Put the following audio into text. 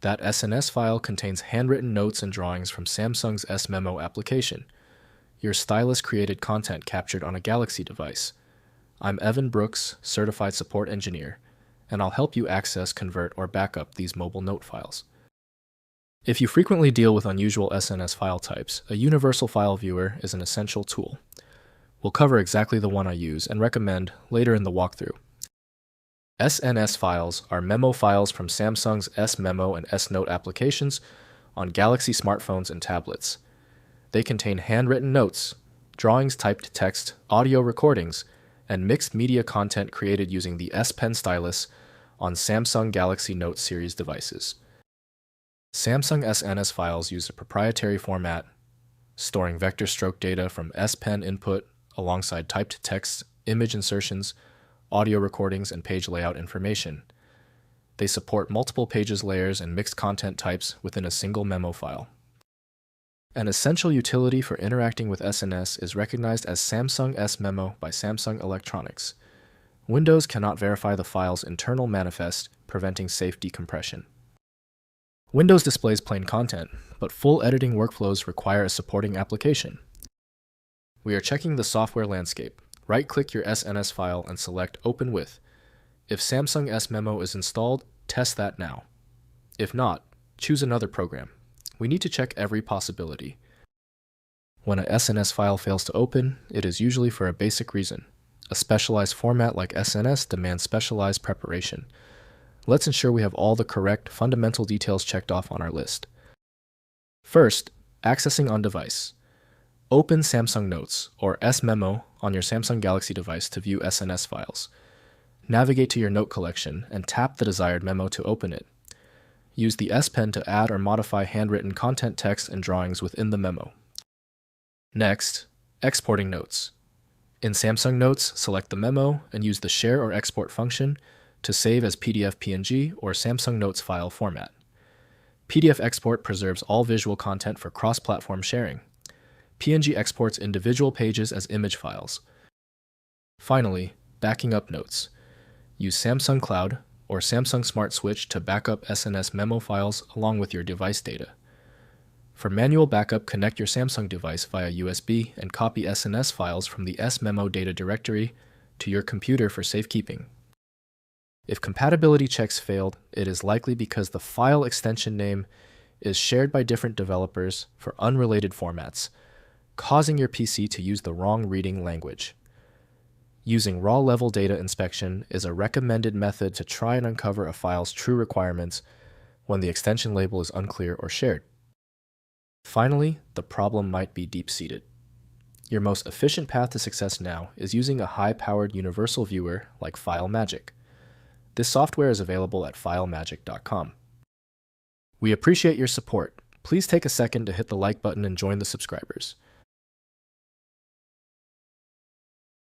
That SNS file contains handwritten notes and drawings from Samsung's Memo application. Your stylus created content captured on a Galaxy device. I'm Evan Brooks, Certified Support Engineer, and I'll help you access, convert, or backup these mobile note files. If you frequently deal with unusual SNS file types, a universal file viewer is an essential tool. We'll cover exactly the one I use and recommend later in the walkthrough. SNS files are memo files from Samsung's Memo and S-Note applications on Galaxy smartphones and tablets. They contain handwritten notes, drawings typed to text, audio recordings, and mixed media content created using the S Pen stylus on Samsung Galaxy Note series devices. Samsung SNS files use a proprietary format, storing vector stroke data from S Pen input alongside typed text, image insertions, audio recordings, and page layout information. They support multiple pages layers and mixed content types within a single memo file. An essential utility for interacting with SNS is recognized as Samsung S Memo by Samsung Electronics. Windows cannot verify the file's internal manifest, preventing safe decompression. Windows displays plain content, but full editing workflows require a supporting application. We are checking the software landscape. Right-click your SNS file and select Open With. If Samsung S Memo is installed, test that now. If not, choose another program. We need to check every possibility. When a SNS file fails to open, it is usually for a basic reason. A specialized format like SNS demands specialized preparation. Let's ensure we have all the correct fundamental details checked off on our list. First, accessing on device. Open Samsung Notes, or S Memo, on your Samsung Galaxy device to view SNS files. Navigate to your note collection and tap the desired memo to open it. Use the S Pen to add or modify handwritten content text and drawings within the memo. Next, exporting notes. In Samsung Notes, select the memo and use the Share or Export function to save as PDF PNG or Samsung Notes file format. PDF export preserves all visual content for cross-platform sharing. PNG exports individual pages as image files. Finally, backing up notes. Use Samsung Cloud or Samsung Smart Switch to back up SNS memo files along with your device data. For manual backup, connect your Samsung device via USB and copy SNS files from the S Memo data directory to your computer for safekeeping. If compatibility checks failed, it is likely because the file extension name is shared by different developers for unrelated formats, causing your PC to use the wrong reading language. Using raw-level data inspection is a recommended method to try and uncover a file's true requirements when the extension label is unclear or shared. Finally, the problem might be deep-seated. Your most efficient path to success now is using a high-powered universal viewer like FileMagic. This software is available at filemagic.com. We appreciate your support. Please take a second to hit the like button and join the subscribers.